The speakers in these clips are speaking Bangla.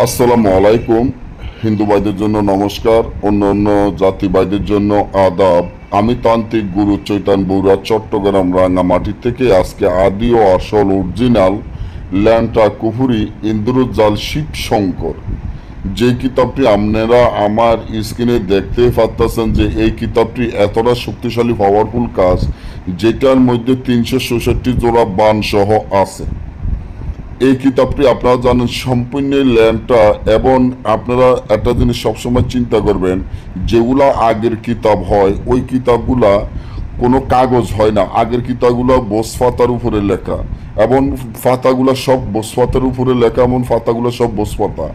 আসসালামু আলাইকুম। হিন্দু ভাইদের জন্য নমস্কার, অন্য জাতি ভাইদের জন্য আদাব। আমি তান্ত্রিক গুরু চৈতন্য বৌরা, চট্টগ্রাম রাঙ্গামাটি থেকে আজকে আদি ও আসল অরিজিনাল ল্যান্টা কুফুরি ইন্দ্রজাল শিব শঙ্কর, যে কিতাবটি আপনারা আমার স্ক্রিনে দেখতে পাচ্ছেন, যে এই কিতাবটি এতটা শক্তিশালী পাওয়ারফুল কাজ, যেটার মধ্যে 366 জোড়া বান সহ আছে। এই কিতাবটি আপনারা জানেন সম্পূর্ণ ল্যান্ডটা, এবং আপনারা একটা জিনিস সবসময় চিন্তা করবেন, যেগুলা আগের কিতাব হয় ওই কিতাবগুলা কোনো কাগজ হয় না। আগের কিতাবগুলো বোস পাতার উপরে লেখা, এবং পাতাগুলো সব বোস পাতার উপরে লেখা, এমন পাতাগুলো সব বোস পাতা।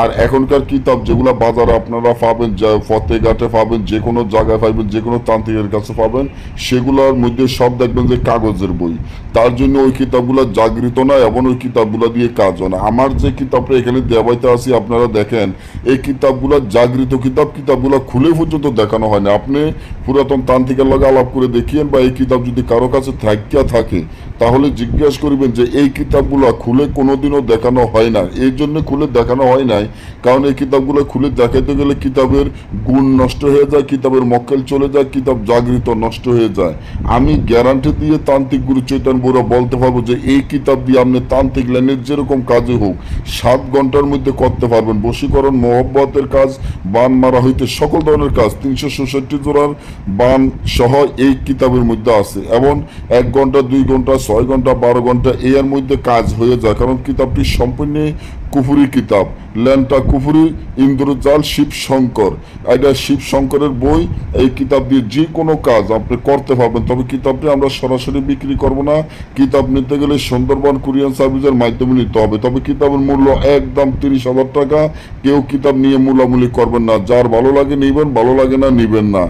আর এখনকার কিতাব যেগুলো বাজারে আপনারা পাবেন, ফতেঘাটে পাবেন, যে কোনো জায়গায় পাবেন, যে কোনো তান্ত্রিকের কাছে পাবেন, সেগুলোর মধ্যে সব দেখবেন যে কাগজের বই। তার জন্য ওই কিতাবগুলো জাগৃত না, এবং ওই কিতাবগুলো দিয়ে কাজ হয় না। আমার যে কিতাবটা এখানে দেওয়াইতে আসি, আপনারা দেখেন এই কিতাবগুলো জাগৃত কিতাব, কিতাবগুলো খুলে পর্যন্ত দেখানো হয় না। আপনি পুরাতন তান্ত্রিকের লগে আলাপ করে দেখিয়েন, বা এই কিতাব যদি কারো কাছে থাকে তাহলে জিজ্ঞাসা করবেন যে এই কিতাবগুলো খুলে কোনোদিনও দেখানো হয় না। এই জন্য খুলে দেখানো হয় নাই, কারণ এই কিতাবগুলো খুলে দেখাতে গেলে কিতাবের গুণ নষ্ট হয়ে যায়, কিতাবের মক্কেল চলে যায়, কিতাব জাগৃত নষ্ট হয়ে যায়। আমি গ্যারান্টি দিয়ে তান্ত্রিক গুরু চৈতন্য বৌরা বলতে পারবো যে এই কিতাব দিয়ে আপনি তান্ত্রিক লাইনের যেরকম কাজে হোক 7 ঘন্টার মধ্যে করতে পারবেন। বশীকরণ, মহব্বতের কাজ, বান মারা হইতে সকল ধরনের কাজ 366 জোড়ার বান সহ এই কিতাবের মধ্যে আছে, এবং 1 ঘন্টা, 2 ঘন্টা, 6 ঘন্টা, 12 ঘন্টা এর মধ্যে কাজ হয়ে যায়। কারণ কিতাবটি সম্পূর্ণ কুফুরি কিতাব, ল্যান্টা কুফুরি ইন্দ্রজাল শিব শঙ্কর। এটা শিব শঙ্করের বই। এই কিতাব দিয়ে যে কোনো কাজ আপনি করতে পারবেন। তবে কিতাবটি আমরা সরাসরি বিক্রি করব না। কিতাব নিতে গেলে সুন্দরবন কুরিয়ার সার্ভিসের মাধ্যমে নিতে হবে। তবে কিতাবের মূল্য একদম 30,000 টাকা। কেউ কিতাব নিয়ে মূলামূলি করবেন না। যার ভালো লাগে নিবেন, ভালো লাগে না নিবেন না।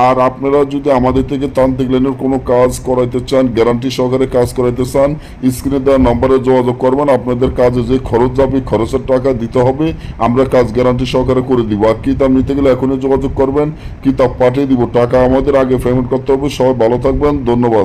আর আপনারা যদি আমাদের থেকে তান্ত্রিক লাইনের কোনো কাজ করাইতে চান, গ্যারান্টি সহকারে কাজ করাইতে চান, স্ক্রিনে দেওয়া নম্বরে যোগাযোগ করবেন। আপনাদের কাজে যে খরচ যাবে, খরচের টাকা দিতে হবে, আমরা কাজ গ্যারান্টি সহকারে করে দিব। আর কিতাব নিতে গেলে এখনই যোগাযোগ করবেন, কিতাব পাঠিয়ে দিব। টাকা আমাদের আগে পেমেন্ট করতে হবে। সবাই ভালো থাকবেন, ধন্যবাদ।